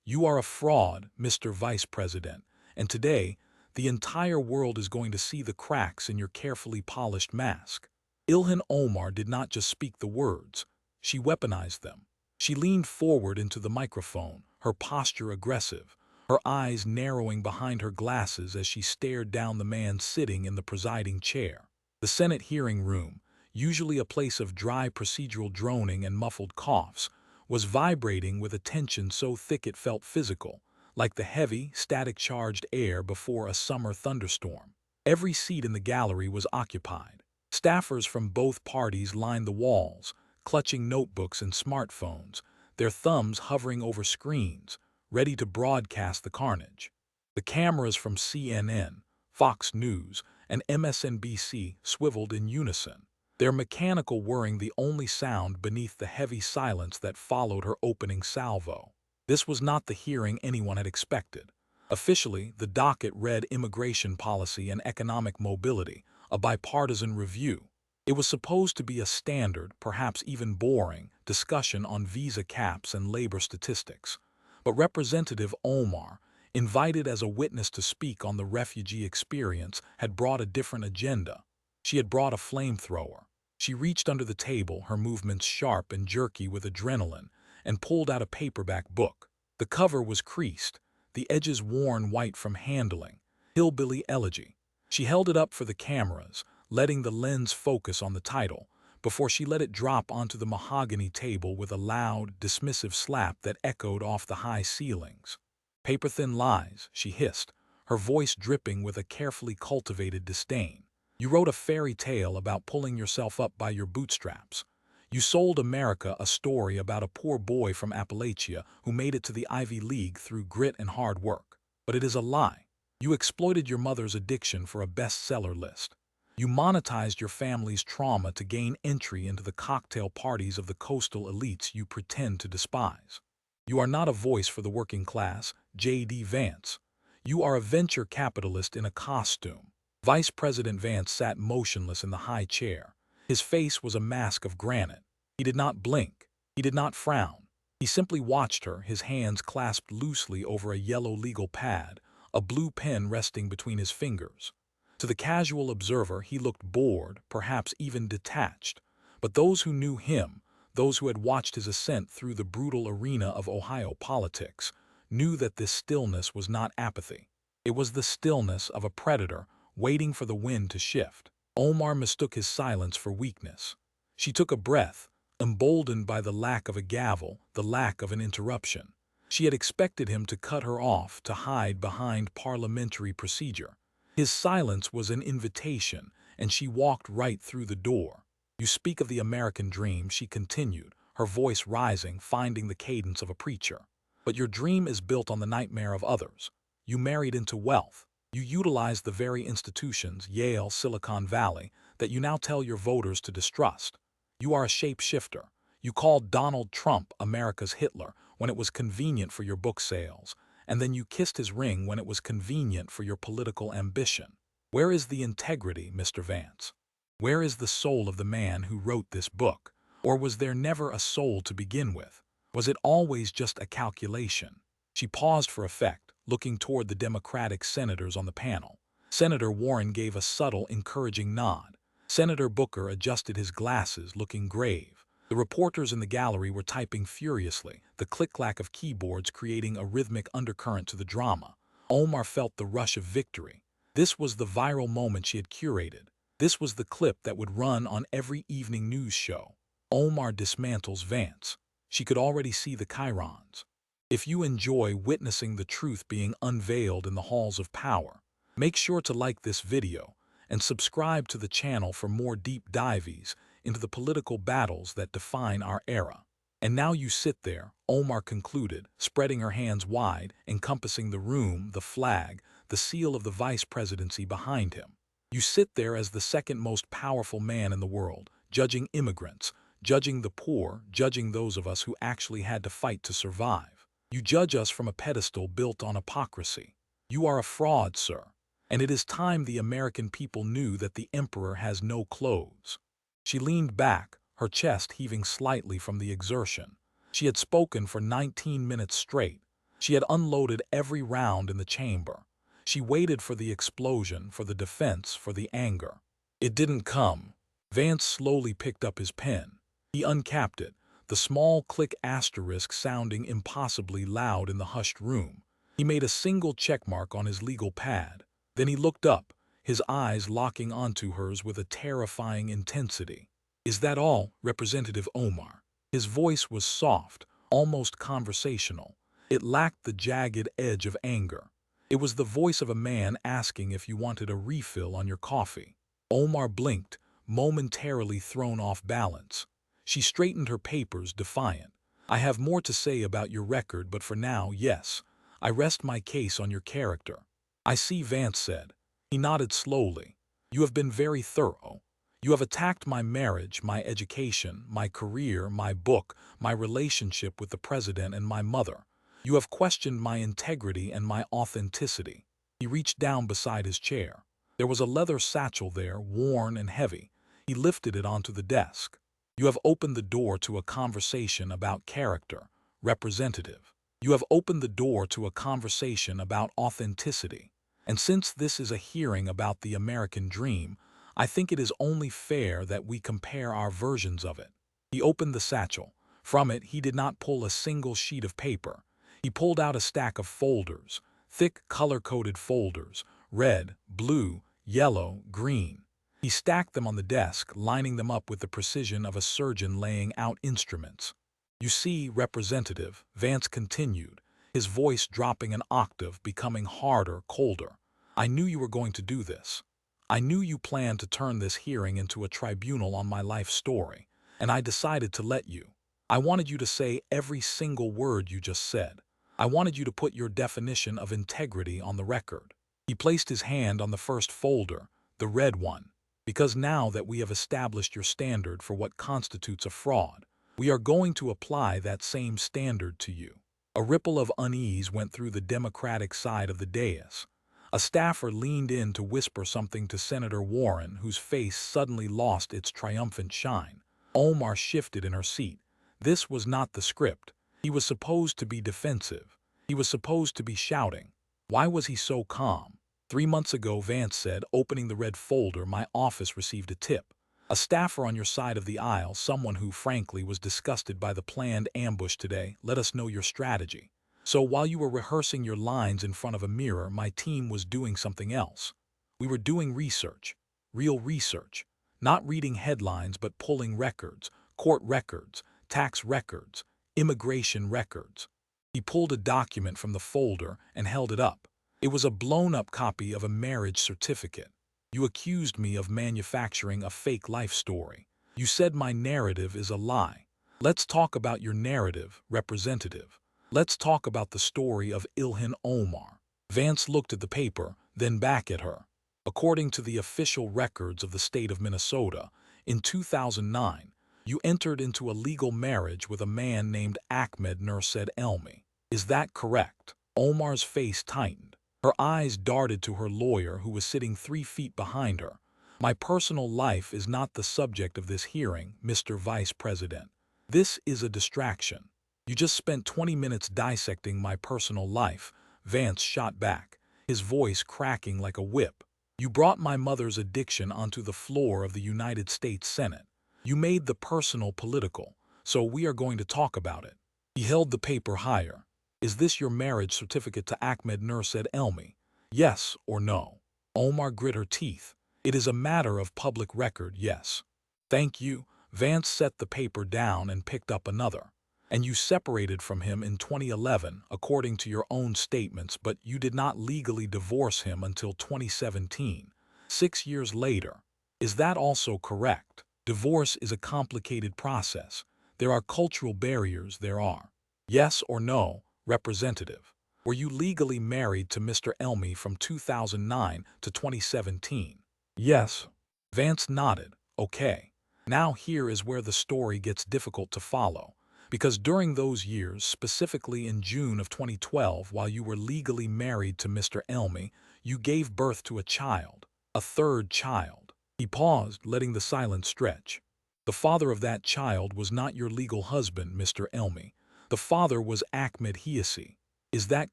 You are a fraud, Mr. Vice President, and today, the entire world is going to see the cracks in your carefully polished mask. Ilhan Omar did not just speak the words, she weaponized them. She leaned forward into the microphone, her posture aggressive, her eyes narrowing behind her glasses as she stared down the man sitting in the presiding chair. The Senate hearing room, usually a place of dry procedural droning and muffled coughs, was vibrating with a tension so thick it felt physical, like the heavy, static-charged air before a summer thunderstorm. Every seat in the gallery was occupied. Staffers from both parties lined the walls, clutching notebooks and smartphones, their thumbs hovering over screens, ready to broadcast the carnage. The cameras from CNN, Fox News, and MSNBC swiveled in unison, their mechanical whirring the only sound beneath the heavy silence that followed her opening salvo. This was not the hearing anyone had expected. Officially, the docket read immigration policy and economic mobility, a bipartisan review. It was supposed to be a standard, perhaps even boring, discussion on visa caps and labor statistics. But Representative Omar, invited as a witness to speak on the refugee experience, had brought a different agenda. She had brought a flamethrower. She reached under the table, her movements sharp and jerky with adrenaline, and pulled out a paperback book. The cover was creased, the edges worn white from handling. Hillbilly Elegy. She held it up for the cameras, letting the lens focus on the title, before she let it drop onto the mahogany table with a loud, dismissive slap that echoed off the high ceilings. Paper-thin lies, she hissed, her voice dripping with a carefully cultivated disdain. You wrote a fairy tale about pulling yourself up by your bootstraps. You sold America a story about a poor boy from Appalachia who made it to the Ivy League through grit and hard work. But it is a lie. You exploited your mother's addiction for a bestseller list. You monetized your family's trauma to gain entry into the cocktail parties of the coastal elites you pretend to despise. You are not a voice for the working class, J.D. Vance. You are a venture capitalist in a costume. Vice President Vance sat motionless in the high chair. His face was a mask of granite. He did not blink. He did not frown. He simply watched her, his hands clasped loosely over a yellow legal pad, a blue pen resting between his fingers. To the casual observer, he looked bored, perhaps even detached. But those who knew him, those who had watched his ascent through the brutal arena of Ohio politics, knew that this stillness was not apathy. It was the stillness of a predator waiting for the wind to shift. Omar mistook his silence for weakness. She took a breath, emboldened by the lack of a gavel, the lack of an interruption. She had expected him to cut her off, to hide behind parliamentary procedure. His silence was an invitation, and she walked right through the door. You speak of the American dream, she continued, her voice rising, finding the cadence of a preacher. But your dream is built on the nightmare of others. You married into wealth. You utilized the very institutions, Yale, Silicon Valley, that you now tell your voters to distrust. You are a shapeshifter. You called Donald Trump America's Hitler when it was convenient for your book sales, and then you kissed his ring when it was convenient for your political ambition. Where is the integrity, Mr. Vance? Where is the soul of the man who wrote this book? Or was there never a soul to begin with? Was it always just a calculation? She paused for effect, looking toward the Democratic senators on the panel. Senator Warren gave a subtle, encouraging nod. Senator Booker adjusted his glasses, looking grave. The reporters in the gallery were typing furiously, the click-clack of keyboards creating a rhythmic undercurrent to the drama. Omar felt the rush of victory. This was the viral moment she had curated. This was the clip that would run on every evening news show. Omar dismantles Vance. She could already see the chyrons. If you enjoy witnessing the truth being unveiled in the halls of power, make sure to like this video and subscribe to the channel for more deep dives into the political battles that define our era. And now you sit there, Omar concluded, spreading her hands wide, encompassing the room, the flag, the seal of the vice presidency behind him. You sit there as the second most powerful man in the world, judging immigrants, judging the poor, judging those of us who actually had to fight to survive. You judge us from a pedestal built on hypocrisy. You are a fraud, sir. And it is time the American people knew that the emperor has no clothes. She leaned back, her chest heaving slightly from the exertion. She had spoken for 19 minutes straight. She had unloaded every round in the chamber. She waited for the explosion, for the defense, for the anger. It didn't come. Vance slowly picked up his pen. He uncapped it, the small click asterisk sounding impossibly loud in the hushed room. He made a single checkmark on his legal pad. Then he looked up, his eyes locking onto hers with a terrifying intensity. "Is that all, Representative Omar?" His voice was soft, almost conversational. It lacked the jagged edge of anger. It was the voice of a man asking if you wanted a refill on your coffee. Omar blinked, momentarily thrown off balance. She straightened her papers, defiant. "I have more to say about your record, but for now, yes. I rest my case on your character." "I see," Vance said. He nodded slowly. "You have been very thorough. You have attacked my marriage, my education, my career, my book, my relationship with the president and my mother. You have questioned my integrity and my authenticity." He reached down beside his chair. There was a leather satchel there, worn and heavy. He lifted it onto the desk. "You have opened the door to a conversation about character, Representative. You have opened the door to a conversation about authenticity. And since this is a hearing about the American dream, I think it is only fair that we compare our versions of it." He opened the satchel. From it, he did not pull a single sheet of paper. He pulled out a stack of folders, thick color-coded folders, red, blue, yellow, green. He stacked them on the desk, lining them up with the precision of a surgeon laying out instruments. "You see, Representative," Vance continued, his voice dropping an octave, becoming harder, colder. "I knew you were going to do this. I knew you planned to turn this hearing into a tribunal on my life story, and I decided to let you. I wanted you to say every single word you just said. I wanted you to put your definition of integrity on the record." He placed his hand on the first folder, the red one. "Because now that we have established your standard for what constitutes a fraud, we are going to apply that same standard to you." A ripple of unease went through the Democratic side of the dais. A staffer leaned in to whisper something to Senator Warren, whose face suddenly lost its triumphant shine. Omar shifted in her seat. This was not the script. He was supposed to be defensive. He was supposed to be shouting. Why was he so calm? "3 months ago," Vance said, opening the red folder, "my office received a tip. A staffer on your side of the aisle, someone who, frankly, was disgusted by the planned ambush today, let us know your strategy. So while you were rehearsing your lines in front of a mirror, my team was doing something else. We were doing research. Real research. Not reading headlines, but pulling records, court records, tax records, immigration records." He pulled a document from the folder and held it up. It was a blown-up copy of a marriage certificate. "You accused me of manufacturing a fake life story. You said my narrative is a lie. Let's talk about your narrative, Representative. Let's talk about the story of Ilhan Omar." Vance looked at the paper, then back at her. "According to the official records of the state of Minnesota, in 2009, you entered into a legal marriage with a man named Ahmed Nursaid Elmi. Is that correct?" Omar's face tightened. Her eyes darted to her lawyer, who was sitting 3 feet behind her. "My personal life is not the subject of this hearing, Mr. Vice President. This is a distraction. You just spent 20 minutes dissecting my personal life," Vance shot back, his voice cracking like a whip. "You brought my mother's addiction onto the floor of the United States Senate. You made the personal political, so we are going to talk about it." He held the paper higher. "Is this your marriage certificate to Ahmed Nursaid Elmi? Yes or no?" Omar grit her teeth. "It is a matter of public record, yes." "Thank you." Vance set the paper down and picked up another. "And you separated from him in 2011, according to your own statements, but you did not legally divorce him until 2017, 6 years later. Is that also correct? Divorce is a complicated process. There are cultural barriers, there are. Yes or no, Representative? Were you legally married to Mr. Elmi from 2009 to 2017? Yes." Vance nodded. "Okay. Now here is where the story gets difficult to follow. Because during those years, specifically in June of 2012, while you were legally married to Mr. Elmi, you gave birth to a child, a third child." He paused, letting the silence stretch. "The father of that child was not your legal husband, Mr. Elmi. The father was Ahmed Hiasi. Is that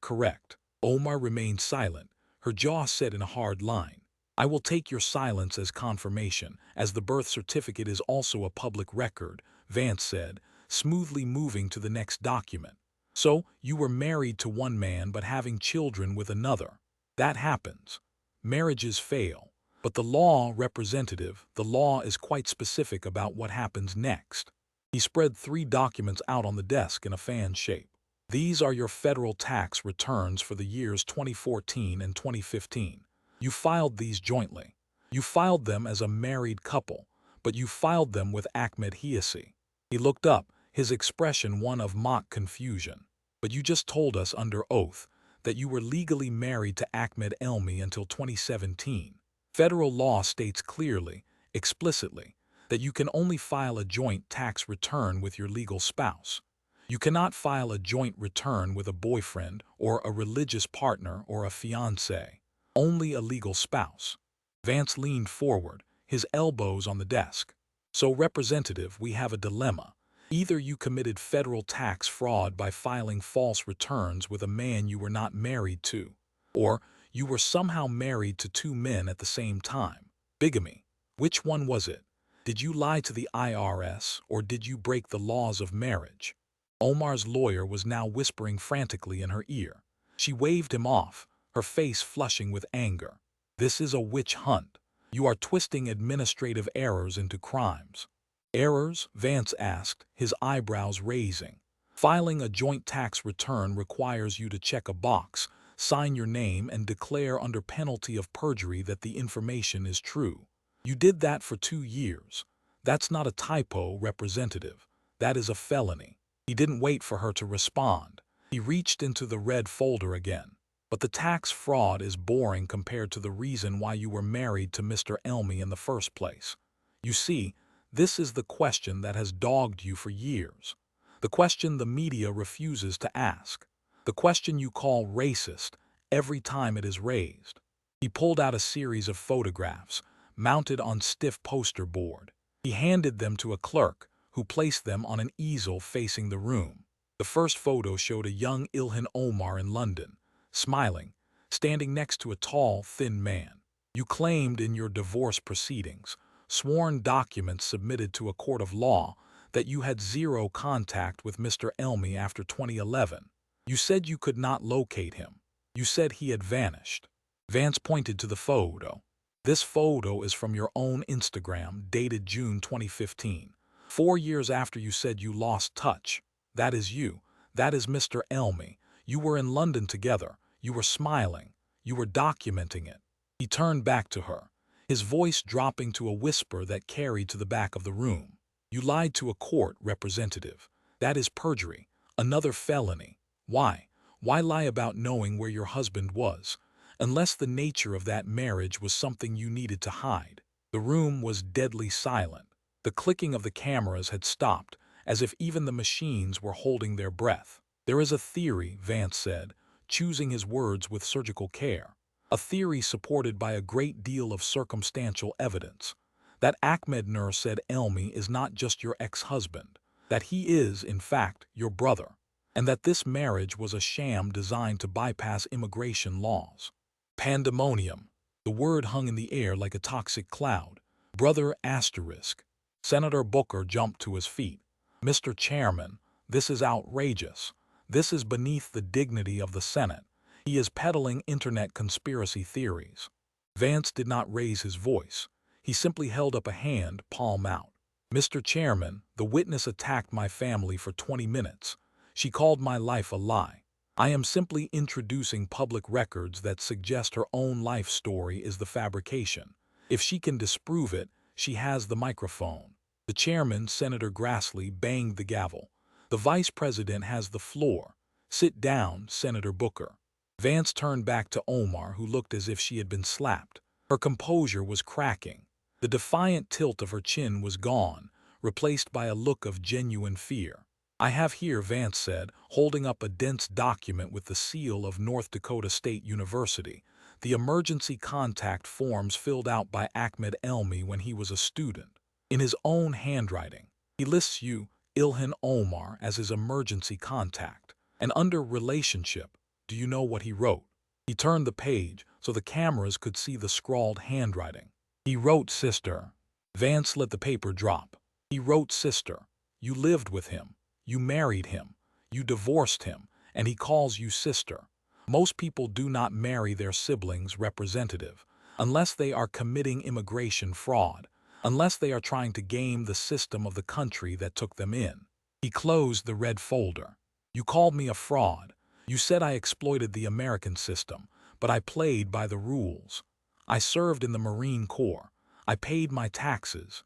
correct? Omar remained silent, her jaw set in a hard line. I will take your silence as confirmation, as the birth certificate is also a public record, Vance said, smoothly moving to the next document. So, you were married to one man but having children with another. That happens. Marriages fail. But the law, representative, the law is quite specific about what happens next. He spread 3 documents out on the desk in a fan shape. These are your federal tax returns for the years 2014 and 2015. You filed these jointly. You filed them as a married couple, but you filed them with Ahmed Hiasi. He looked up, his expression one of mock confusion. But you just told us under oath that you were legally married to Ahmed Elmi until 2017. Federal law states clearly, explicitly, that you can only file a joint tax return with your legal spouse. You cannot file a joint return with a boyfriend or a religious partner or a fiancé. Only a legal spouse. Vance leaned forward, his elbows on the desk. So, Representative, we have a dilemma. Either you committed federal tax fraud by filing false returns with a man you were not married to, or you were somehow married to 2 men at the same time. Bigamy. Which one was it? Did you lie to the IRS or did you break the laws of marriage? Omar's lawyer was now whispering frantically in her ear. She waved him off, her face flushing with anger. This is a witch hunt. You are twisting administrative errors into crimes. Errors? Vance asked, his eyebrows raising. Filing a joint tax return requires you to check a box, sign your name, and declare under penalty of perjury that the information is true. You did that for 2 years. That's not a typo, Representative. That is a felony. He didn't wait for her to respond. He reached into the red folder again. But the tax fraud is boring compared to the reason why you were married to Mr. Elmi in the first place. You see, this is the question that has dogged you for years. The question the media refuses to ask. The question you call racist every time it is raised. He pulled out a series of photographs, mounted on stiff poster board. He handed them to a clerk, who placed them on an easel facing the room. The first photo showed a young Ilhan Omar in London, smiling, standing next to a tall, thin man. You claimed in your divorce proceedings, sworn documents submitted to a court of law, that you had 0 contact with Mr. Elmi after 2011. You said you could not locate him. You said he had vanished. Vance pointed to the photo. This photo is from your own Instagram, dated June 2015. 4 years after you said you lost touch. That is you. That is Mr. Elmi. You were in London together. You were smiling. You were documenting it. He turned back to her, his voice dropping to a whisper that carried to the back of the room. You lied to a court, Representative. That is perjury, another felony. Why? Why lie about knowing where your husband was, unless the nature of that marriage was something you needed to hide? The room was deadly silent. The clicking of the cameras had stopped, as if even the machines were holding their breath. There is a theory, Vance said, choosing his words with surgical care. A theory supported by a great deal of circumstantial evidence. That Ahmed Nur said Elmi is not just your ex-husband, that he is, in fact, your brother, and that this marriage was a sham designed to bypass immigration laws. Pandemonium. The word hung in the air like a toxic cloud. Brother asterisk. Senator Booker jumped to his feet. Mr. Chairman, this is outrageous. This is beneath the dignity of the Senate. He is peddling internet conspiracy theories. Vance did not raise his voice. He simply held up a hand, palm out. Mr. Chairman, the witness attacked my family for 20 minutes. She called my life a lie. I am simply introducing public records that suggest her own life story is the fabrication. If she can disprove it, she has the microphone. The chairman, Senator Grassley, banged the gavel. The vice president has the floor. Sit down, Senator Booker. Vance turned back to Omar, who looked as if she had been slapped. Her composure was cracking. The defiant tilt of her chin was gone, replaced by a look of genuine fear. I have here, Vance said, holding up a dense document with the seal of North Dakota State University, the emergency contact forms filled out by Ahmed Elmi when he was a student. In his own handwriting, he lists you, Ilhan Omar, as his emergency contact, and under relationship, Do you know what he wrote? He turned the page so the cameras could see the scrawled handwriting. He wrote, "Sister." Vance let the paper drop. He wrote, "Sister, you lived with him. You married him. You divorced him, and he calls you sister. Most people do not marry their siblings' representative unless they are committing immigration fraud, unless they are trying to game the system of the country that took them in." He closed the red folder. "You called me a fraud. You said I exploited the American system, but I played by the rules. I served in the Marine Corps. I paid my taxes.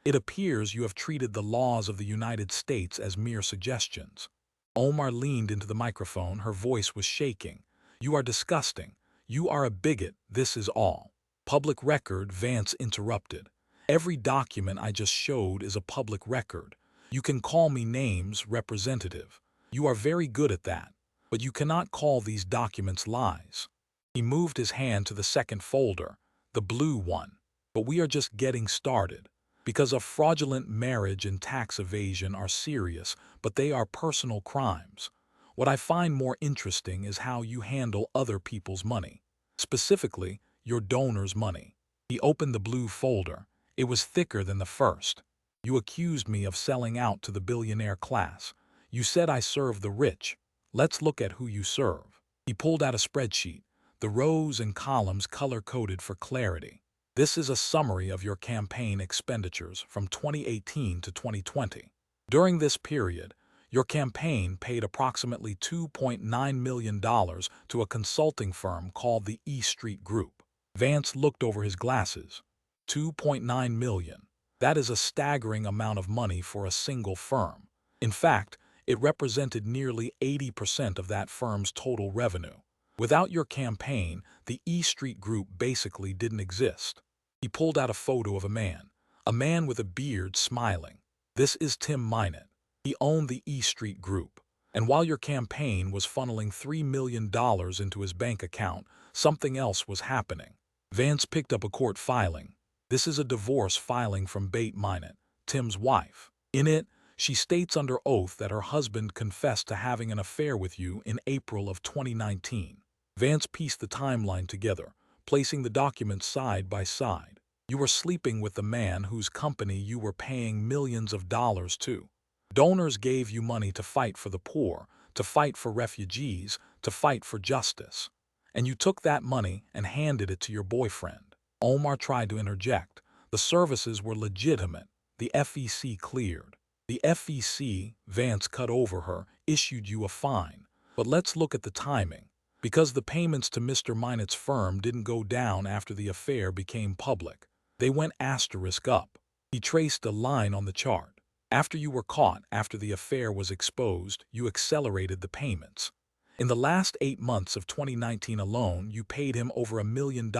It appears you have treated the laws of the United States as mere suggestions." Omar leaned into the microphone. Her voice was shaking. "You are disgusting. You are a bigot. This is all." "Public record," Vance interrupted. "Every document I just showed is a public record. You can call me names, representative. You are very good at that. But you cannot call these documents lies." He moved his hand to the second folder, the blue one. "But we are just getting started. Because a fraudulent marriage and tax evasion are serious, but they are personal crimes. What I find more interesting is how you handle other people's money. Specifically, your donor's money." He opened the blue folder. It was thicker than the first. "You accused me of selling out to the billionaire class. You said I serve the rich. Let's look at who you serve." He pulled out a spreadsheet, the rows and columns color-coded for clarity. "This is a summary of your campaign expenditures from 2018 to 2020. During this period, your campaign paid approximately $2.9 million to a consulting firm called the E Street Group." Vance looked over his glasses. $2.9 million. That is a staggering amount of money for a single firm. In fact, it represented nearly 80% of that firm's total revenue. Without your campaign, the E Street Group basically didn't exist. He pulled out a photo of a man with a beard smiling. "This is Tim Minot. He owned the E Street Group. And while your campaign was funneling $3 million into his bank account, something else was happening." Vance picked up a court filing. "This is a divorce filing from Bate Minot, Tim's wife. In it, she states under oath that her husband confessed to having an affair with you in April of 2019. Vance pieced the timeline together, placing the documents side by side. "You were sleeping with the man whose company you were paying millions of dollars to. Donors gave you money to fight for the poor, to fight for refugees, to fight for justice. And you took that money and handed it to your boyfriend." Omar tried to interject. "The services were legitimate. The FEC cleared." "The FEC," Vance cut over her, "issued you a fine. But let's look at the timing. Because the payments to Mr. Minot's firm didn't go down after the affair became public. They went asterisk up." He traced a line on the chart. "After you were caught, after the affair was exposed, you accelerated the payments. In the last 8 months of 2019 alone, you paid him over $1 million.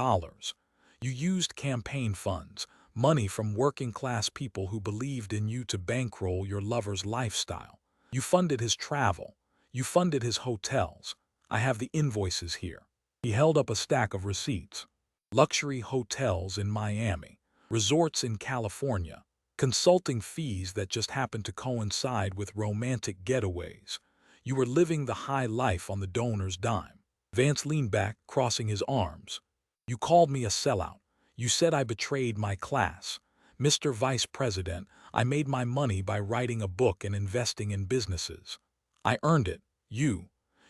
You used campaign funds, money from working-class people who believed in you to bankroll your lover's lifestyle. You funded his travel. You funded his hotels. I have the invoices here." He held up a stack of receipts. "Luxury hotels in Miami, resorts in California, consulting fees that just happened to coincide with romantic getaways. You were living the high life on the donor's dime." Vance leaned back, crossing his arms. "You called me a sellout. You said I betrayed my class. Mr. Vice President, I made my money by writing a book and investing in businesses. I earned it. You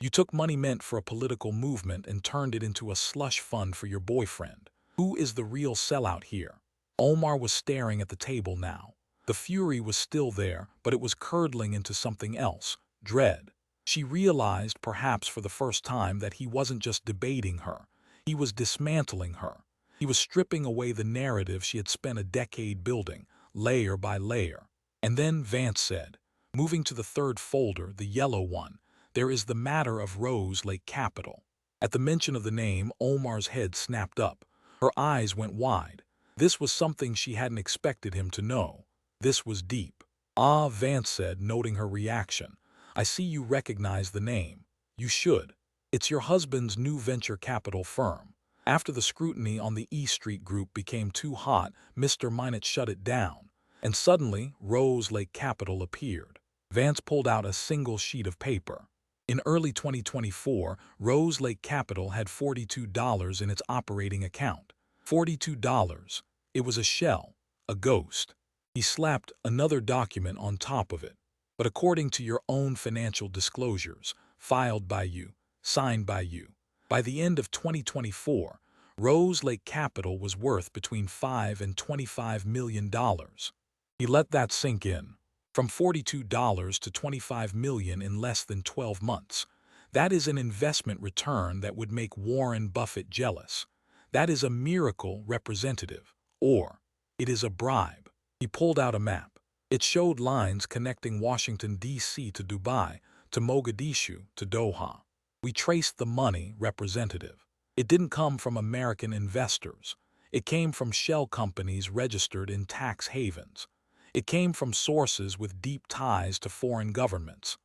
took money meant for a political movement and turned it into a slush fund for your boyfriend. Who is the real sellout here?" Omar was staring at the table now. The fury was still there, but it was curdling into something else, dread. She realized, perhaps for the first time, that he wasn't just debating her. He was dismantling her. He was stripping away the narrative she had spent a decade building, layer by layer. And then Vance said, moving to the third folder, the yellow one, "There is the matter of Rose Lake Capital." At the mention of the name, Omar's head snapped up. Her eyes went wide. This was something she hadn't expected him to know. This was deep. "Ah," Vance said, noting her reaction. "I see you recognize the name. You should. It's your husband's new venture capital firm. After the scrutiny on the E Street Group became too hot, Mr. Minot shut it down. And suddenly, Rose Lake Capital appeared." Vance pulled out a single sheet of paper. In early 2024, Rose Lake Capital had $42 in its operating account. $42. It was a shell, a ghost. He slapped another document on top of it. But according to your own financial disclosures, filed by you, signed by you, by the end of 2024, Rose Lake Capital was worth between $5 and $25 million. He let that sink in. From $42 to $25 million in less than 12 months. That is an investment return that would make Warren Buffett jealous. That is a miracle, Representative. Or, it is a bribe. He pulled out a map. It showed lines connecting Washington, D.C. to Dubai, to Mogadishu, to Doha. We traced the money, Representative. It didn't come from American investors. It came from shell companies registered in tax havens. It came from sources with deep ties to foreign governments.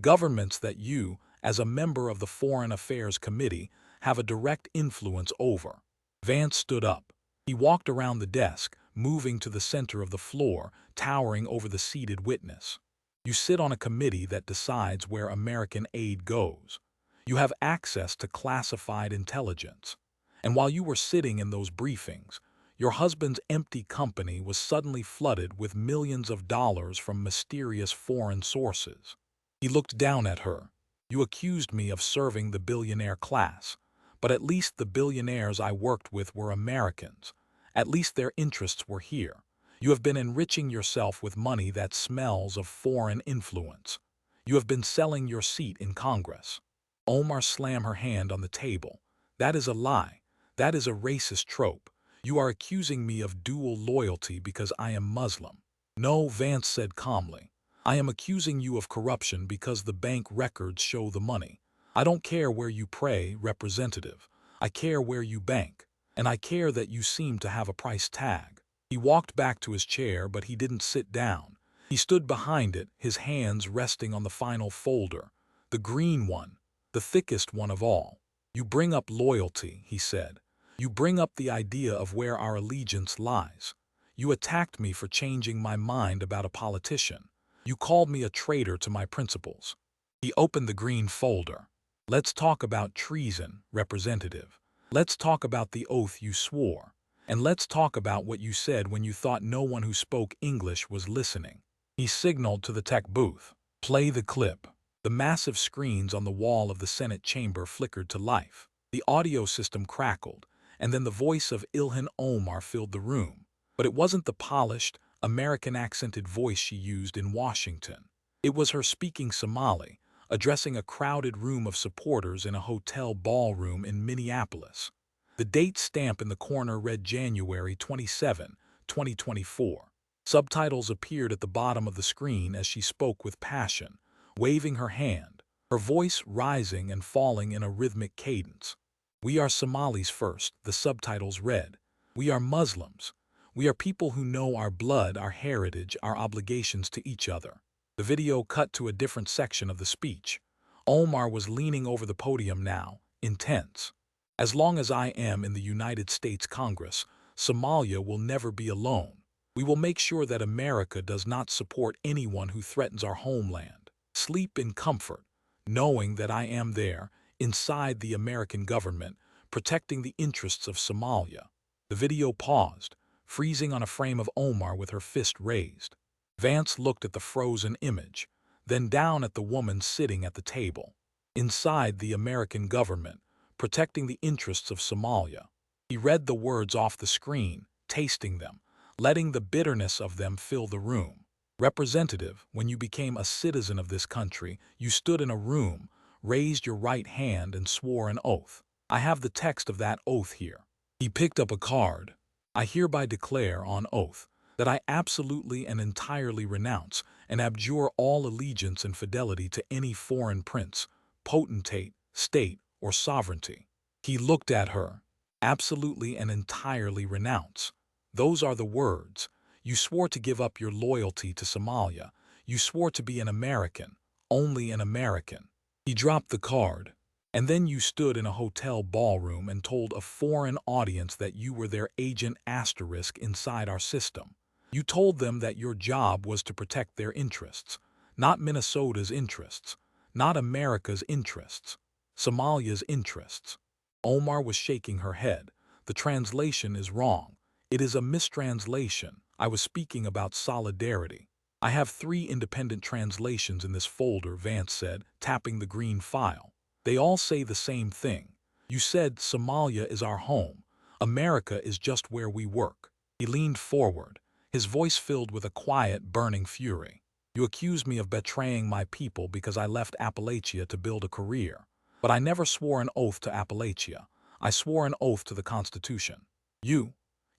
Governments that you, as a member of the Foreign Affairs Committee, have a direct influence over. Vance stood up. He walked around the desk, moving to the center of the floor, towering over the seated witness. You sit on a committee that decides where American aid goes. You have access to classified intelligence. And while you were sitting in those briefings, your husband's empty company was suddenly flooded with millions of dollars from mysterious foreign sources. He looked down at her. You accused me of serving the billionaire class, but at least the billionaires I worked with were Americans. At least their interests were here. You have been enriching yourself with money that smells of foreign influence. You have been selling your seat in Congress. Omar slammed her hand on the table. That is a lie. That is a racist trope. You are accusing me of dual loyalty because I am Muslim. No, Vance said calmly. I am accusing you of corruption because the bank records show the money. I don't care where you pray, Representative. I care where you bank. And I care that you seem to have a price tag. He walked back to his chair, but he didn't sit down. He stood behind it, his hands resting on the final folder. The green one, the thickest one of all. You bring up loyalty, he said. You bring up the idea of where our allegiance lies. You attacked me for changing my mind about a politician. You called me a traitor to my principles. He opened the green folder. Let's talk about treason, Representative. Let's talk about the oath you swore. And let's talk about what you said when you thought no one who spoke English was listening. He signaled to the tech booth. Play the clip. The massive screens on the wall of the Senate chamber flickered to life. The audio system crackled, and then the voice of Ilhan Omar filled the room. But it wasn't the polished, American-accented voice she used in Washington. It was her speaking Somali, addressing a crowded room of supporters in a hotel ballroom in Minneapolis. The date stamp in the corner read January 27, 2024. Subtitles appeared at the bottom of the screen as she spoke with passion, waving her hand, her voice rising and falling in a rhythmic cadence. We are Somalis first, the subtitles read. We are Muslims. We are people who know our blood, our heritage, our obligations to each other. The video cut to a different section of the speech. Omar was leaning over the podium now, intense. As long as I am in the United States Congress, Somalia will never be alone. We will make sure that America does not support anyone who threatens our homeland. Sleep in comfort, knowing that I am there, inside the American government, protecting the interests of Somalia. The video paused, freezing on a frame of Omar with her fist raised. Vance looked at the frozen image, then down at the woman sitting at the table. Inside the American government, protecting the interests of Somalia. He read the words off the screen, tasting them, letting the bitterness of them fill the room. Representative, when you became a citizen of this country, you stood in a room, raised your right hand and swore an oath. I have the text of that oath here. He picked up a card. I hereby declare on oath that I absolutely and entirely renounce and abjure all allegiance and fidelity to any foreign prince, potentate, state, or sovereignty. He looked at her. Absolutely and entirely renounce. Those are the words. You swore to give up your loyalty to Somalia. You swore to be an American, only an American. He dropped the card. And then you stood in a hotel ballroom and told a foreign audience that you were their agent asterisk inside our system. You told them that your job was to protect their interests, not Minnesota's interests, not America's interests. Somalia's interests. Omar was shaking her head. The translation is wrong. It is a mistranslation. I was speaking about solidarity. I have 3 independent translations in this folder, Vance said, tapping the green file. They all say the same thing. You said Somalia is our home. America is just where we work. He leaned forward, his voice filled with a quiet, burning fury. You accuse me of betraying my people because I left Appalachia to build a career. But I never swore an oath to Appalachia. I swore an oath to the Constitution. You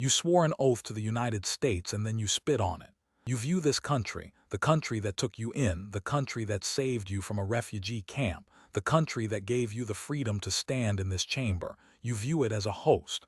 swore an oath to the United States and then you spit on it. You view this country, the country that took you in, the country that saved you from a refugee camp, the country that gave you the freedom to stand in this chamber, you view it as a host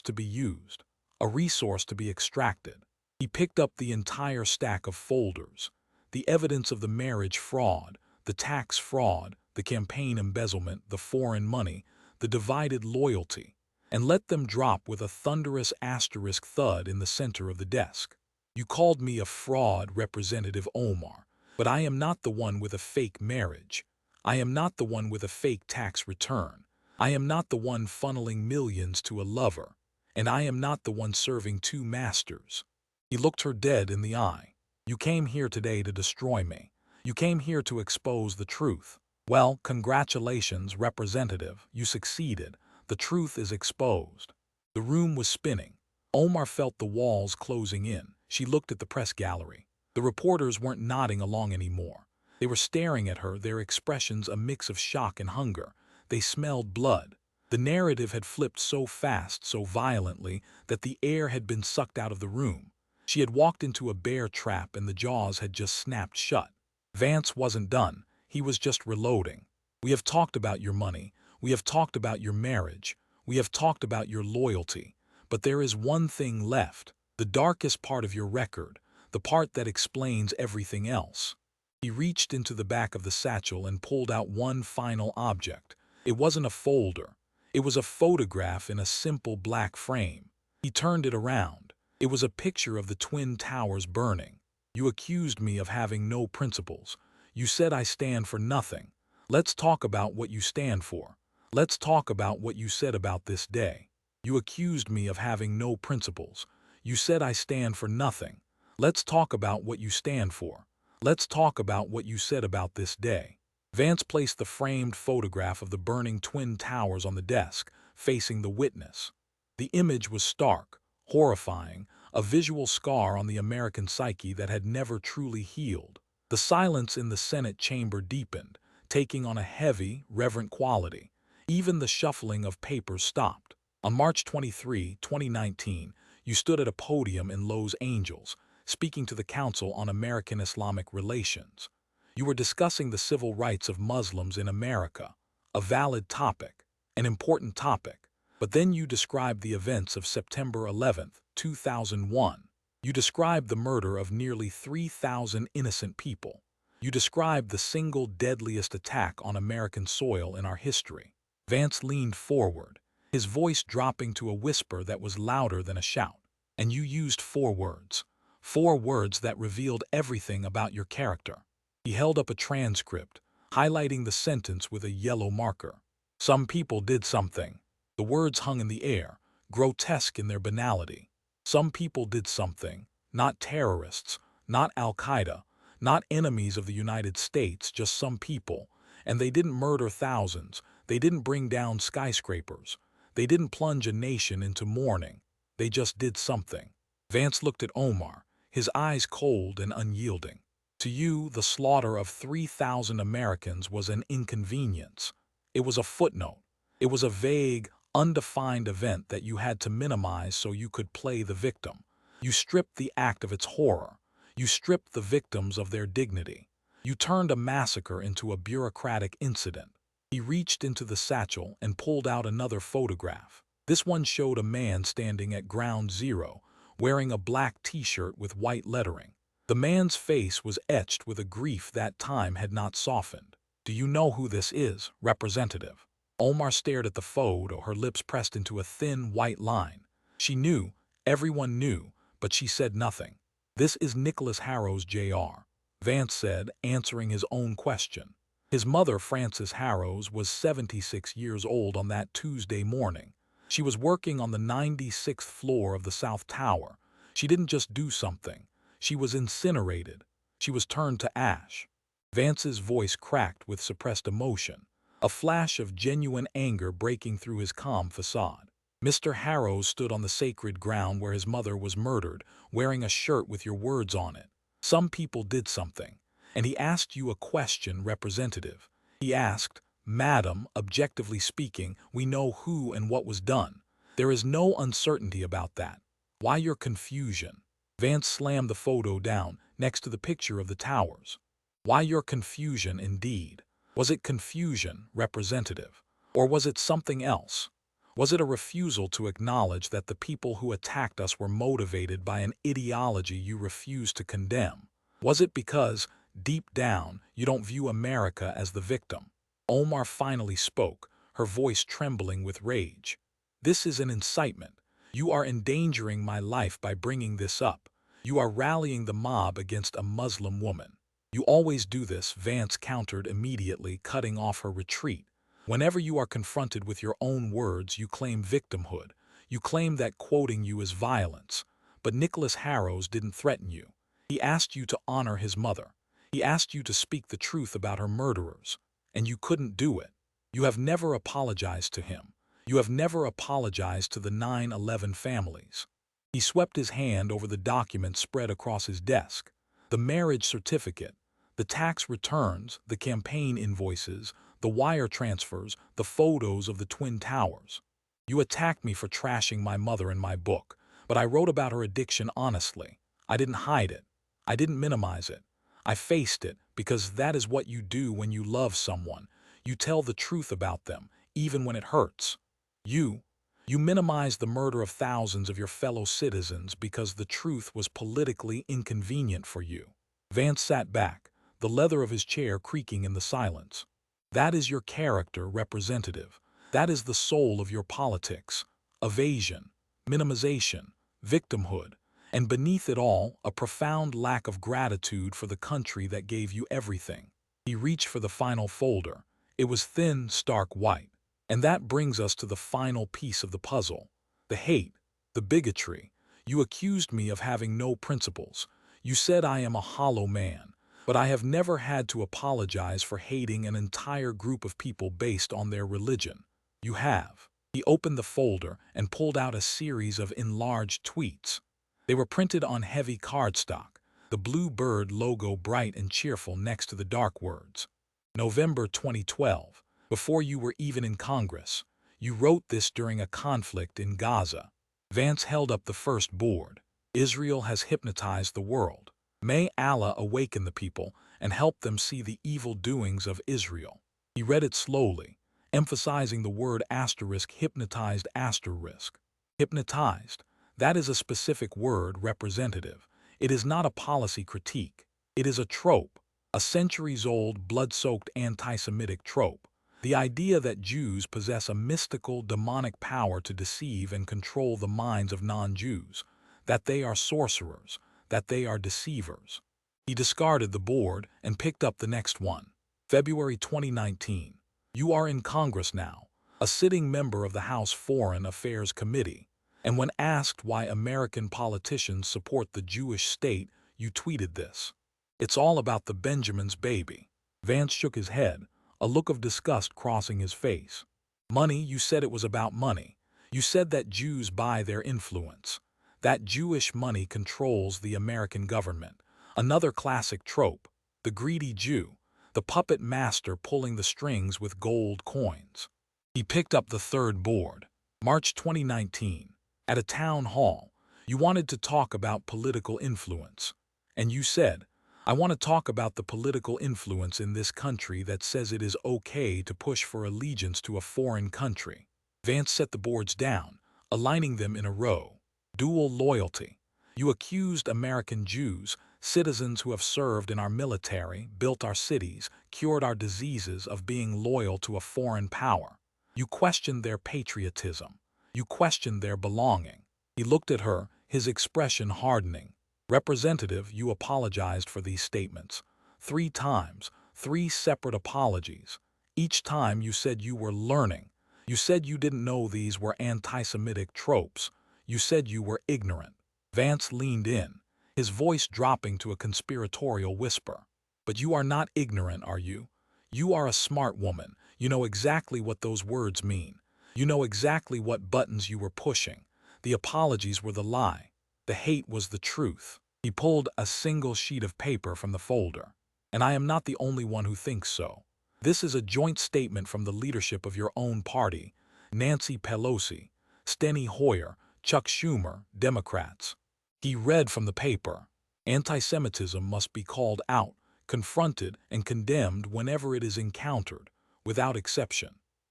to be used, a resource to be extracted. He picked up the entire stack of folders, the evidence of the marriage fraud, the tax fraud, the campaign embezzlement, the foreign money, the divided loyalty, and let them drop with a thunderous asterisk thud in the center of the desk. You called me a fraud, Representative Omar, but I am not the one with a fake marriage. I am not the one with a fake tax return. I am not the one funneling millions to a lover, and I am not the one serving 2 masters. He looked her dead in the eye. You came here today to destroy me. You came here to expose the truth. Well, congratulations, Representative, you succeeded. The truth is exposed. The room was spinning. Omar felt the walls closing in. She looked at the press gallery. The reporters weren't nodding along anymore. They were staring at her, their expressions a mix of shock and hunger. They smelled blood. The narrative had flipped so fast, so violently, that the air had been sucked out of the room. She had walked into a bear trap and the jaws had just snapped shut. Vance wasn't done. He was just reloading. We have talked about your money. We have talked about your marriage. We have talked about your loyalty. But there is one thing left, the darkest part of your record, the part that explains everything else. He reached into the back of the satchel and pulled out one final object. It wasn't a folder. It was a photograph in a simple black frame. He turned it around. It was a picture of the Twin Towers burning. You accused me of having no principles. You said I stand for nothing. Let's talk about what you stand for. Let's talk about what you said about this day. You accused me of having no principles. You said I stand for nothing. Let's talk about what you stand for. Let's talk about what you said about this day. Vance placed the framed photograph of the burning Twin Towers on the desk, facing the witness. The image was stark, horrifying, a visual scar on the American psyche that had never truly healed. The silence in the Senate chamber deepened, taking on a heavy, reverent quality. Even the shuffling of papers stopped. On March 23, 2019, you stood at a podium in Los Angeles, speaking to the Council on American-Islamic Relations. You were discussing the civil rights of Muslims in America, a valid topic, an important topic. But then you described the events of September 11, 2001. You described the murder of nearly 3,000 innocent people. You described the single deadliest attack on American soil in our history. Vance leaned forward, his voice dropping to a whisper that was louder than a shout. And you used 4 words. 4 words that revealed everything about your character. He held up a transcript, highlighting the sentence with a yellow marker. Some people did something. The words hung in the air, grotesque in their banality. Some people did something, not terrorists, not Al-Qaeda, not enemies of the United States, just some people. And they didn't murder thousands. They didn't bring down skyscrapers. They didn't plunge a nation into mourning. They just did something. Vance looked at Omar, his eyes cold and unyielding. To you, the slaughter of 3,000 Americans was an inconvenience. It was a footnote. It was a vague, undefined event that you had to minimize so you could play the victim. You stripped the act of its horror. You stripped the victims of their dignity. You turned a massacre into a bureaucratic incident. He reached into the satchel and pulled out another photograph. This one showed a man standing at ground zero, wearing a black t-shirt with white lettering. The man's face was etched with a grief that time had not softened. Do you know who this is, Representative? Omar stared at the photo, her lips pressed into a thin, white line. She knew, everyone knew, but she said nothing. This is Nicholas Harrow's Jr., Vance said, answering his own question. His mother, Frances Harrows, was 76 years old on that Tuesday morning. She was working on the 96th floor of the South Tower. She didn't just do something. She was incinerated. She was turned to ash. Vance's voice cracked with suppressed emotion, a flash of genuine anger breaking through his calm facade. Mr. Harrows stood on the sacred ground where his mother was murdered, wearing a shirt with your words on it. Some people did something. And he asked you a question, Representative. He asked, Madam, objectively speaking, we know who and what was done. There is no uncertainty about that. Why your confusion? Vance slammed the photo down next to the picture of the towers. Why your confusion indeed? Was it confusion, Representative? Or was it something else? Was it a refusal to acknowledge that the people who attacked us were motivated by an ideology you refuse to condemn? Was it because, deep down, you don't view America as the victim? Omar finally spoke, her voice trembling with rage. This is an incitement. You are endangering my life by bringing this up. You are rallying the mob against a Muslim woman. You always do this, Vance countered immediately, cutting off her retreat. Whenever you are confronted with your own words, you claim victimhood. You claim that quoting you is violence. But Nicholas Harrows didn't threaten you. He asked you to honor his mother. He asked you to speak the truth about her murderers. And you couldn't do it. You have never apologized to him. You have never apologized to the 9/11 families. He swept his hand over the documents spread across his desk. The marriage certificate, the tax returns, the campaign invoices, the wire transfers, the photos of the Twin Towers. You attacked me for trashing my mother in my book, but I wrote about her addiction honestly. I didn't hide it. I didn't minimize it. I faced it because that is what you do when you love someone. You tell the truth about them, even when it hurts. You minimize the murder of thousands of your fellow citizens because the truth was politically inconvenient for you. Vance sat back, the leather of his chair creaking in the silence. That is your character, Representative. That is the soul of your politics. Evasion, minimization, victimhood, and beneath it all, a profound lack of gratitude for the country that gave you everything. He reached for the final folder. It was thin, stark white. And that brings us to the final piece of the puzzle. The hate, the bigotry. You accused me of having no principles. You said I am a hollow man. But I have never had to apologize for hating an entire group of people based on their religion. You have. He opened the folder and pulled out a series of enlarged tweets. They were printed on heavy cardstock, the blue bird logo bright and cheerful next to the dark words. November 2012, before you were even in Congress. You wrote this during a conflict in Gaza. Vance held up the first board. Israel has hypnotized the world. May Allah awaken the people and help them see the evil doings of Israel. He read it slowly, emphasizing the word asterisk, hypnotized asterisk. Hypnotized. That is a specific word, Representative. It is not a policy critique. It is a trope, a centuries-old, blood-soaked anti-Semitic trope. The idea that Jews possess a mystical, demonic power to deceive and control the minds of non-Jews, that they are sorcerers, that they are deceivers. He discarded the board and picked up the next one. February 2019. You are in Congress now, a sitting member of the House Foreign Affairs Committee. And when asked why American politicians support the Jewish state, you tweeted this. It's all about the Benjamins, baby. Vance shook his head, a look of disgust crossing his face. Money, you said it was about money. You said that Jews buy their influence. That Jewish money controls the American government. Another classic trope, the greedy Jew, the puppet master pulling the strings with gold coins. He picked up the third board. March 2019. At a town hall, you wanted to talk about political influence. And you said, I want to talk about the political influence in this country that says it is okay to push for allegiance to a foreign country. Vance set the boards down, aligning them in a row. Dual loyalty. You accused American Jews, citizens who have served in our military, built our cities, cured our diseases, of being loyal to a foreign power. You questioned their patriotism. You questioned their belonging. He looked at her, his expression hardening. Representative, you apologized for these statements. 3 times. 3 separate apologies. Each time you said you were learning. You said you didn't know these were anti-Semitic tropes. You said you were ignorant. Vance leaned in, his voice dropping to a conspiratorial whisper. But you are not ignorant, are you? You are a smart woman. You know exactly what those words mean. You know exactly what buttons you were pushing. The apologies were the lie. The hate was the truth. He pulled a single sheet of paper from the folder. And I am not the only one who thinks so. This is a joint statement from the leadership of your own party, Nancy Pelosi, Steny Hoyer, Chuck Schumer, Democrats. He read from the paper. Anti-Semitism must be called out, confronted, and condemned whenever it is encountered, without exception.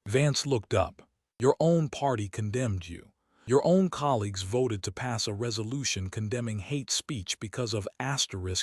Vance looked up. Your own party condemned you. Your own colleagues voted to pass a resolution condemning hate speech because of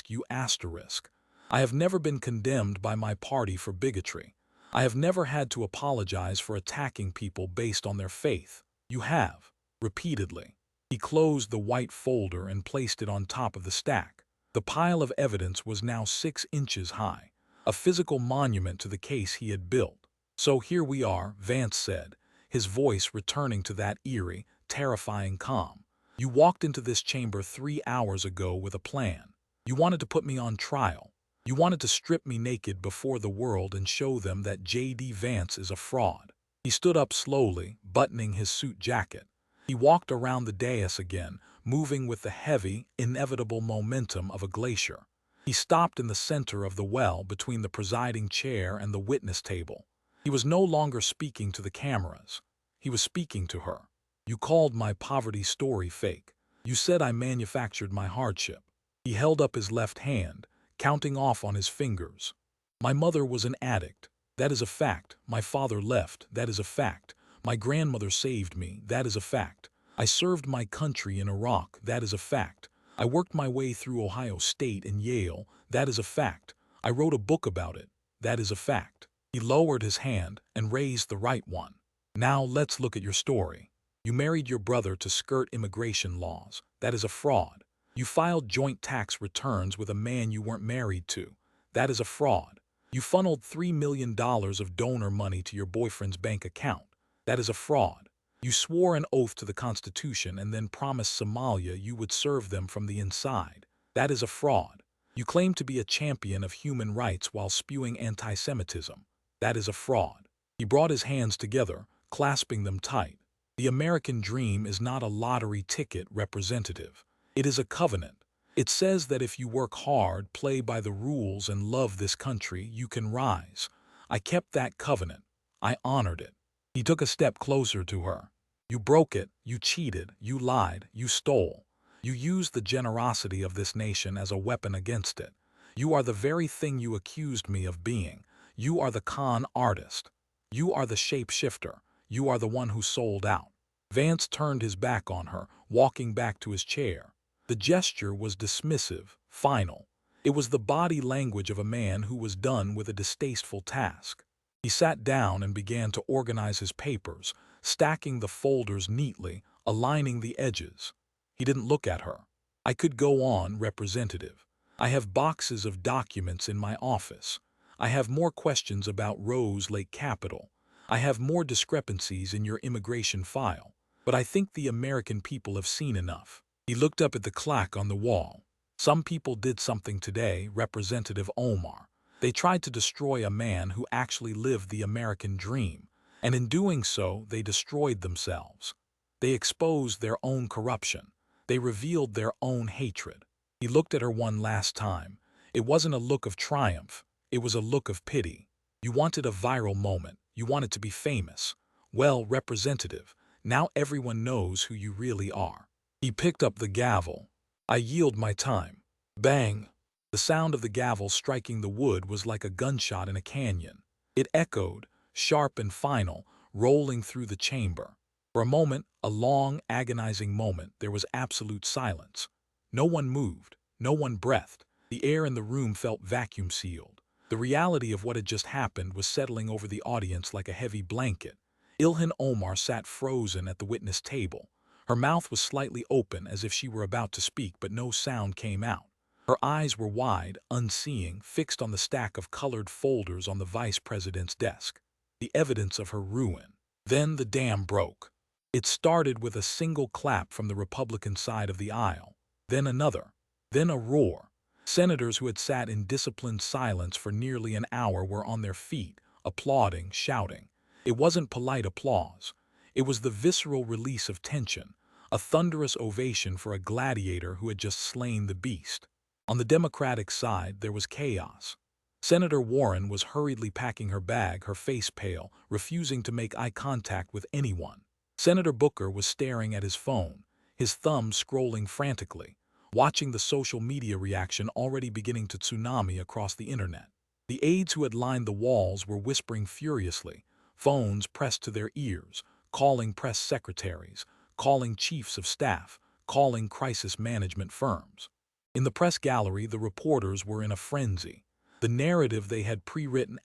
you asterisk. I have never been condemned by my party for bigotry. I have never had to apologize for attacking people based on their faith. You have, repeatedly. He closed the white folder and placed it on top of the stack. The pile of evidence was now 6 inches high, a physical monument to the case he had built. So here we are, Vance said, his voice returning to that eerie, terrifying calm. You walked into this chamber 3 hours ago with a plan. You wanted to put me on trial. You wanted to strip me naked before the world and show them that J.D. Vance is a fraud. He stood up slowly, buttoning his suit jacket. He walked around the dais again, moving with the heavy, inevitable momentum of a glacier. He stopped in the center of the well between the presiding chair and the witness table. He was no longer speaking to the cameras. He was speaking to her. You called my poverty story fake. You said I manufactured my hardship. He held up his left hand, counting off on his fingers. My mother was an addict. That is a fact. My father left. That is a fact. My grandmother saved me. That is a fact. I served my country in Iraq. That is a fact. I worked my way through Ohio State and Yale. That is a fact. I wrote a book about it. That is a fact. He lowered his hand and raised the right one. Now let's look at your story. You married your brother to skirt immigration laws. That is a fraud. You filed joint tax returns with a man you weren't married to. That is a fraud. You funneled $3 million of donor money to your boyfriend's bank account. That is a fraud. You swore an oath to the Constitution and then promised Somalia you would serve them from the inside. That is a fraud. You claim to be a champion of human rights while spewing anti-Semitism. That is a fraud. He brought his hands together, clasping them tight. The American dream is not a lottery ticket, representative. It is a covenant. It says that if you work hard, play by the rules, and love this country, you can rise. I kept that covenant. I honored it. He took a step closer to her. You broke it, you cheated, you lied, you stole. You used the generosity of this nation as a weapon against it. You are the very thing you accused me of being. You are the con artist. You are the shapeshifter. You are the one who sold out. Vance turned his back on her, walking back to his chair. The gesture was dismissive, final. It was the body language of a man who was done with a distasteful task. He sat down and began to organize his papers, stacking the folders neatly, aligning the edges. He didn't look at her. I could go on, representative. I have boxes of documents in my office. I have more questions about Rose Lake Capitol. I have more discrepancies in your immigration file. But I think the American people have seen enough. He looked up at the clock on the wall. Some people did something today, Representative Omar. They tried to destroy a man who actually lived the American dream, and in doing so, they destroyed themselves. They exposed their own corruption. They revealed their own hatred. He looked at her one last time. It wasn't a look of triumph. It was a look of pity. You wanted a viral moment. You wanted to be famous. Well, Representative, now everyone knows who you really are. He picked up the gavel. I yield my time. Bang! The sound of the gavel striking the wood was like a gunshot in a canyon. It echoed, sharp and final, rolling through the chamber. For a moment, a long, agonizing moment, there was absolute silence. No one moved. No one breathed. The air in the room felt vacuum-sealed. The reality of what had just happened was settling over the audience like a heavy blanket. Ilhan Omar sat frozen at the witness table. Her mouth was slightly open as if she were about to speak, but no sound came out. Her eyes were wide, unseeing, fixed on the stack of colored folders on the vice president's desk. The evidence of her ruin. Then the dam broke. It started with a single clap from the Republican side of the aisle, then another, then a roar. Senators who had sat in disciplined silence for nearly an hour were on their feet, applauding, shouting. It wasn't polite applause. It was the visceral release of tension, a thunderous ovation for a gladiator who had just slain the beast. On the Democratic side, there was chaos. Senator Warren was hurriedly packing her bag, her face pale, refusing to make eye contact with anyone. Senator Booker was staring at his phone, his thumb scrolling frantically, watching the social media reaction already beginning to tsunami across the internet. The aides who had lined the walls were whispering furiously, phones pressed to their ears, calling press secretaries, calling chiefs of staff, calling crisis management firms. In the press gallery, the reporters were in a frenzy. The narrative they had pre-written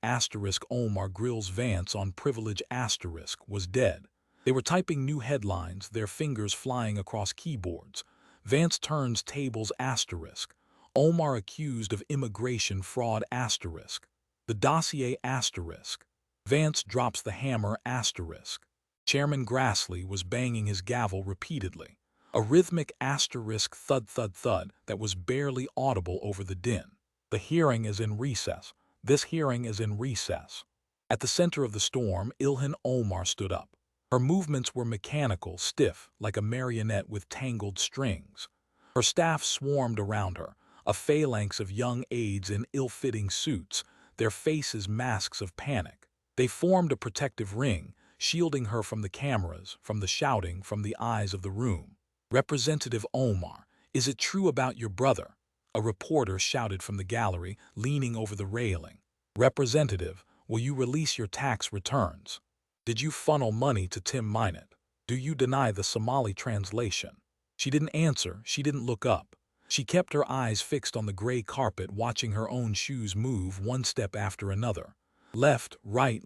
Omar grills Vance on privilege was dead. They were typing new headlines, their fingers flying across keyboards. Vance turns tables Omar accused of immigration fraud the dossier Vance drops the hammer Chairman Grassley was banging his gavel repeatedly. A rhythmic thud thud thud that was barely audible over the din. The hearing is in recess. This hearing is in recess. At the center of the storm, Ilhan Omar stood up. Her movements were mechanical, stiff, like a marionette with tangled strings. Her staff swarmed around her, a phalanx of young aides in ill-fitting suits, their faces masks of panic. They formed a protective ring, shielding her from the cameras, from the shouting, from the eyes of the room. Representative Omar, is it true about your brother? A reporter shouted from the gallery, leaning over the railing. Representative, will you release your tax returns? Did you funnel money to Tim Minot? Do you deny the Somali translation? She didn't answer, she didn't look up. She kept her eyes fixed on the gray carpet, watching her own shoes move one step after another. Left, right,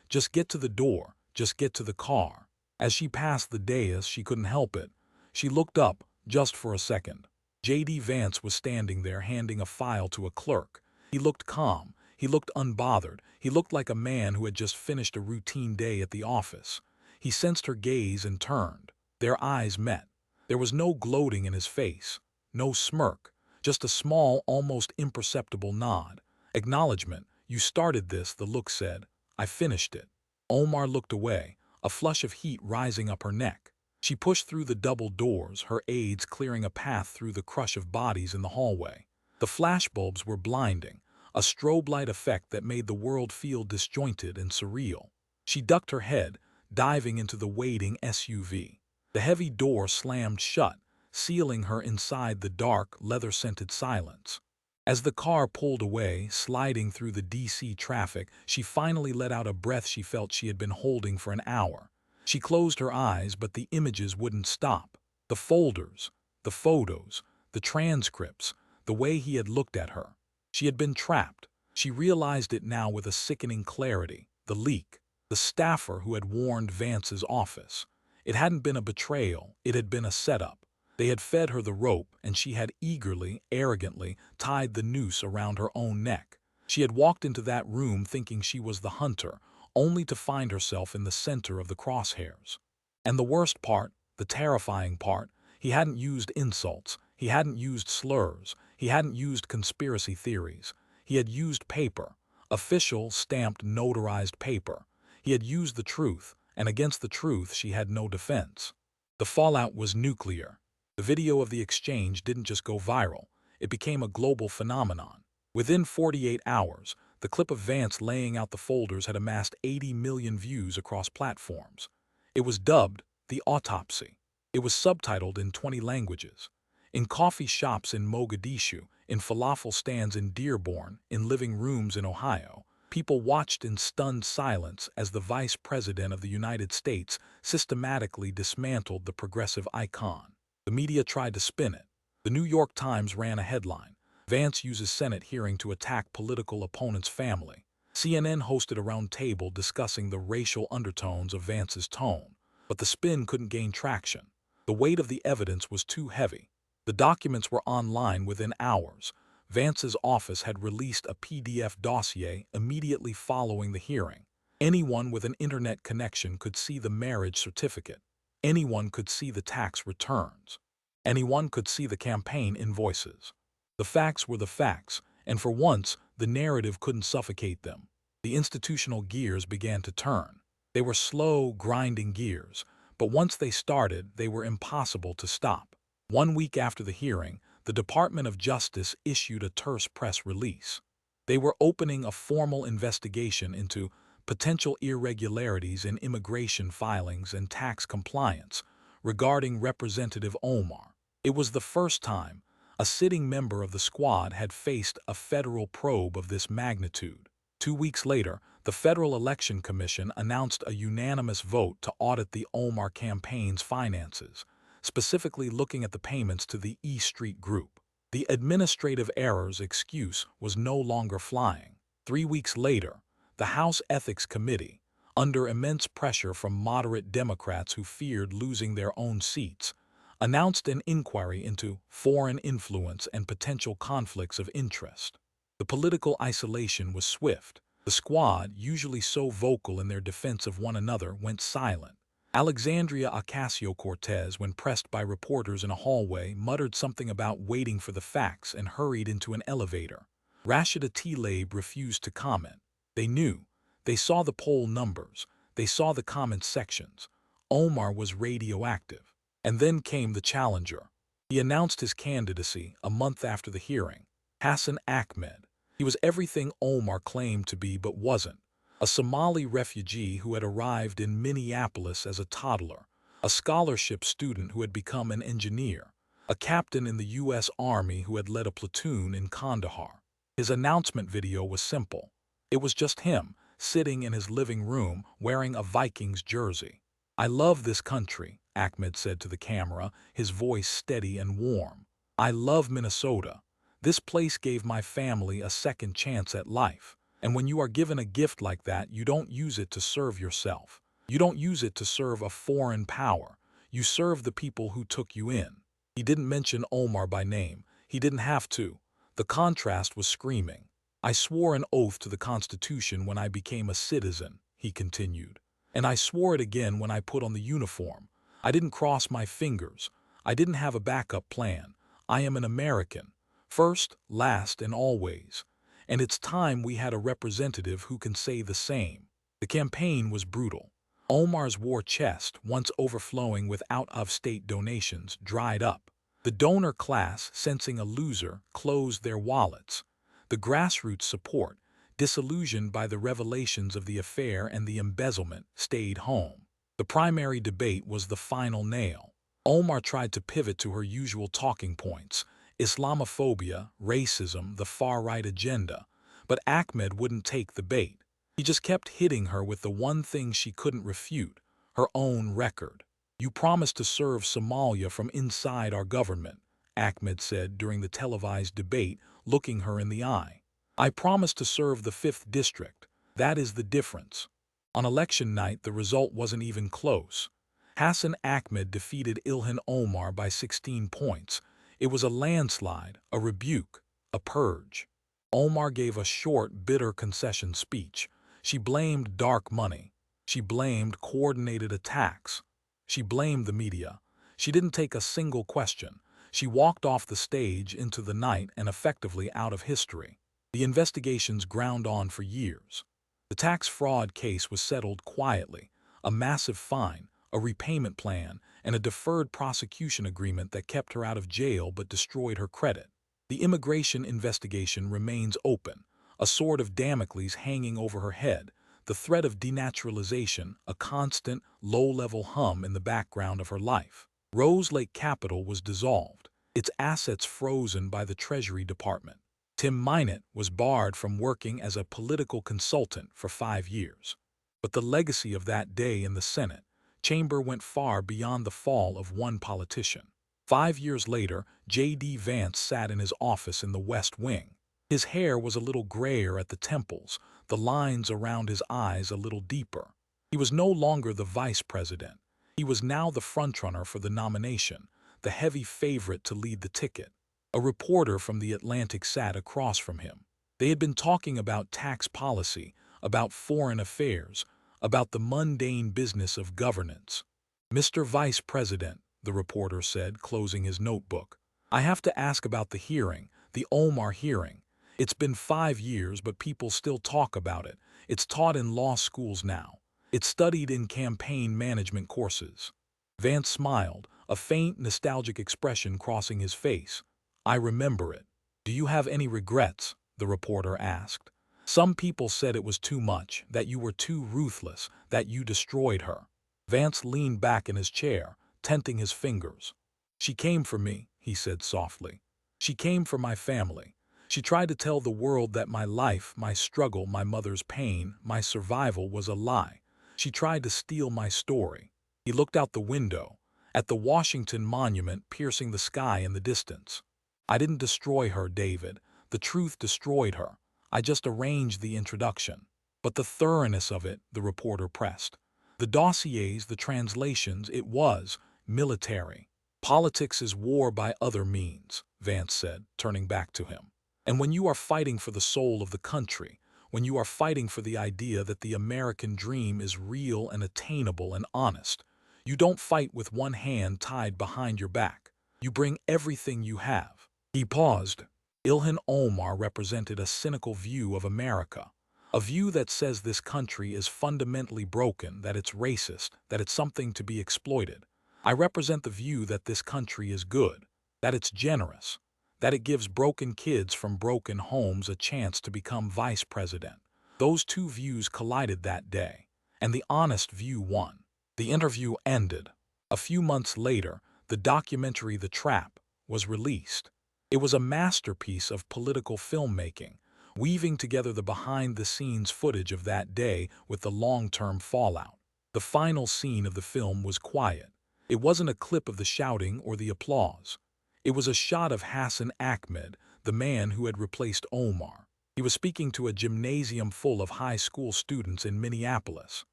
just get to the door, just get to the car. As she passed the dais, she couldn't help it. She looked up, just for a second. J.D. Vance was standing there handing a file to a clerk. He looked calm, he looked unbothered, he looked like a man who had just finished a routine day at the office. He sensed her gaze and turned. Their eyes met. There was no gloating in his face, no smirk, just a small, almost imperceptible nod. Acknowledgement, you started this, the look said. I finished it. Omar looked away, a flush of heat rising up her neck. She pushed through the double doors, her aides clearing a path through the crush of bodies in the hallway. The flashbulbs were blinding, a strobe light effect that made the world feel disjointed and surreal. She ducked her head, diving into the waiting SUV. The heavy door slammed shut, sealing her inside the dark, leather-scented silence. As the car pulled away, sliding through the D.C. traffic, she finally let out a breath she felt she had been holding for an hour. She closed her eyes, but the images wouldn't stop. The folders, the photos, the transcripts, the way he had looked at her. She had been trapped. She realized it now with a sickening clarity. The leak, the staffer who had warned Vance's office. It hadn't been a betrayal, it had been a setup. They had fed her the rope, and she had eagerly, arrogantly, tied the noose around her own neck. She had walked into that room thinking she was the hunter, only to find herself in the center of the crosshairs. And the worst part, the terrifying part, he hadn't used insults, he hadn't used slurs, he hadn't used conspiracy theories. He had used paper, official, stamped, notarized paper. He had used the truth, and against the truth she had no defense. The fallout was nuclear. The video of the exchange didn't just go viral, it became a global phenomenon. Within 48 hours, the clip of Vance laying out the folders had amassed 80 million views across platforms. It was dubbed The Autopsy. It was subtitled in 20 languages. In coffee shops in Mogadishu, in falafel stands in Dearborn, in living rooms in Ohio, people watched in stunned silence as the Vice President of the United States systematically dismantled the progressive icon. The media tried to spin it. The New York Times ran a headline, Vance uses Senate hearing to attack political opponent's family. CNN hosted a round table discussing the racial undertones of Vance's tone, but the spin couldn't gain traction. The weight of the evidence was too heavy. The documents were online within hours. Vance's office had released a PDF dossier immediately following the hearing. Anyone with an internet connection could see the marriage certificate. Anyone could see the tax returns. Anyone could see the campaign invoices. The facts were the facts, and for once, the narrative couldn't suffocate them. The institutional gears began to turn. They were slow, grinding gears, but once they started, they were impossible to stop. 1 week after the hearing, the Department of Justice issued a terse press release. They were opening a formal investigation into potential irregularities in immigration filings and tax compliance regarding Representative Omar. It was the first time a sitting member of the squad had faced a federal probe of this magnitude. 2 weeks later, the Federal Election Commission announced a unanimous vote to audit the Omar campaign's finances, specifically looking at the payments to the E Street Group. The administrative errors excuse was no longer flying. 3 weeks later, the House Ethics Committee, under immense pressure from moderate Democrats who feared losing their own seats, announced an inquiry into foreign influence and potential conflicts of interest. The political isolation was swift. The squad, usually so vocal in their defense of one another, went silent. Alexandria Ocasio-Cortez, when pressed by reporters in a hallway, muttered something about waiting for the facts and hurried into an elevator. Rashida Tlaib refused to comment. They knew. They saw the poll numbers. They saw the comment sections. Omar was radioactive. And then came the challenger. He announced his candidacy a month after the hearing. Hassan Ahmed. He was everything Omar claimed to be but wasn't. A Somali refugee who had arrived in Minneapolis as a toddler, a scholarship student who had become an engineer, a captain in the U.S. Army who had led a platoon in Kandahar. His announcement video was simple. It was just him, sitting in his living room, wearing a Vikings jersey. "I love this country," Ahmed said to the camera, his voice steady and warm. "I love Minnesota. This place gave my family a second chance at life. And when you are given a gift like that, you don't use it to serve yourself. You don't use it to serve a foreign power. You serve the people who took you in." He didn't mention Omar by name. He didn't have to. The contrast was screaming. "I swore an oath to the Constitution when I became a citizen," he continued. "And I swore it again when I put on the uniform. I didn't cross my fingers. I didn't have a backup plan. I am an American. First, last, and always. And it's time we had a representative who can say the same." The campaign was brutal. Omar's war chest, once overflowing with out-of-state donations, dried up. The donor class, sensing a loser, closed their wallets. The grassroots support, disillusioned by the revelations of the affair and the embezzlement, stayed home. The primary debate was the final nail. Omar tried to pivot to her usual talking points: Islamophobia, racism, the far-right agenda. But Ahmed wouldn't take the bait. He just kept hitting her with the one thing she couldn't refute: her own record. "You promised to serve Somalia from inside our government," Ahmed said during the televised debate, looking her in the eye. "I promised to serve the 5th District. That is the difference." On election night, the result wasn't even close. Hassan Ahmed defeated Ilhan Omar by 16 points. It was a landslide, a rebuke, a purge. Omar gave a short, bitter concession speech. She blamed dark money. She blamed coordinated attacks. She blamed the media. She didn't take a single question. She walked off the stage into the night and effectively out of history. The investigations ground on for years. The tax fraud case was settled quietly: a massive fine, a repayment plan, and a deferred prosecution agreement that kept her out of jail but destroyed her credit. The immigration investigation remains open, a sword of Damocles hanging over her head, the threat of denaturalization a constant, low-level hum in the background of her life. Rose Lake Capital was dissolved, its assets frozen by the Treasury Department. Tim Minett was barred from working as a political consultant for 5 years. But the legacy of that day in the Senate chamber went far beyond the fall of one politician. 5 years later, J.D. Vance sat in his office in the West Wing. His hair was a little grayer at the temples, the lines around his eyes a little deeper. He was no longer the vice president. He was now the frontrunner for the nomination, the heavy favorite to lead the ticket. A reporter from the Atlantic sat across from him. They had been talking about tax policy, about foreign affairs, about the mundane business of governance. "Mr. Vice President," the reporter said, closing his notebook, "I have to ask about the hearing, the Omar hearing. It's been 5 years, but people still talk about it. It's taught in law schools now. It's studied in campaign management courses." Vance smiled, a faint, nostalgic expression crossing his face. "I remember it." "Do you have any regrets?" the reporter asked. "Some people said it was too much, that you were too ruthless, that you destroyed her." Vance leaned back in his chair, tenting his fingers. "She came for me," he said softly. "She came for my family. She tried to tell the world that my life, my struggle, my mother's pain, my survival was a lie. She tried to steal my story." He looked out the window, at the Washington Monument piercing the sky in the distance. "I didn't destroy her, David. The truth destroyed her. I just arranged the introduction." "But the thoroughness of it," the reporter pressed. "The dossiers, the translations, it was military." "Politics is war by other means," Vance said, turning back to him. "And when you are fighting for the soul of the country, when you are fighting for the idea that the American dream is real and attainable and honest, you don't fight with one hand tied behind your back. You bring everything you have." He paused. Ilhan Omar represented a cynical view of America, a view that says this country is fundamentally broken, that it's racist, that it's something to be exploited. I represent the view that this country is good, that it's generous, that it gives broken kids from broken homes a chance to become vice president. Those two views collided that day, and the honest view won. The interview ended. A few months later, the documentary The Trap was released. It was a masterpiece of political filmmaking, weaving together the behind-the-scenes footage of that day with the long-term fallout. The final scene of the film was quiet. It wasn't a clip of the shouting or the applause. It was a shot of Hassan Ahmed, the man who had replaced Omar. He was speaking to a gymnasium full of high school students in Minneapolis.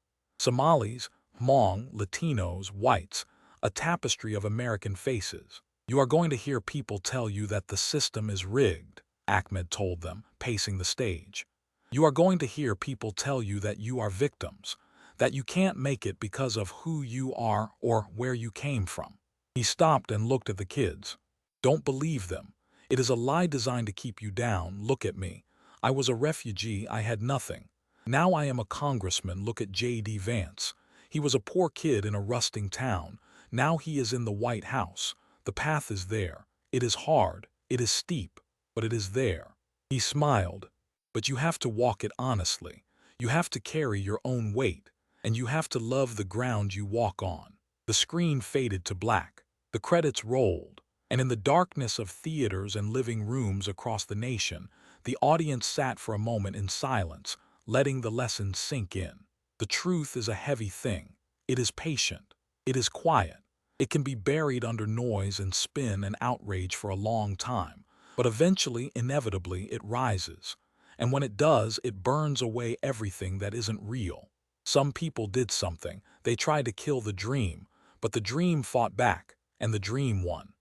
Somalis, Hmong, Latinos, whites, a tapestry of American faces. "You are going to hear people tell you that the system is rigged," Ahmed told them, pacing the stage. "You are going to hear people tell you that you are victims, that you can't make it because of who you are or where you came from." He stopped and looked at the kids. "Don't believe them. It is a lie designed to keep you down. Look at me. I was a refugee. I had nothing. Now I am a congressman. Look at J.D. Vance. He was a poor kid in a rusting town. Now he is in the White House. The path is there. It is hard. It is steep. But it is there." He smiled. "But you have to walk it honestly. You have to carry your own weight. And you have to love the ground you walk on." The screen faded to black. The credits rolled. And in the darkness of theaters and living rooms across the nation, the audience sat for a moment in silence, letting the lesson sink in. The truth is a heavy thing. It is patient. It is quiet. It can be buried under noise and spin and outrage for a long time, but eventually, inevitably, it rises. And when it does, it burns away everything that isn't real. Some people did something. They tried to kill the dream, but the dream fought back, and the dream won.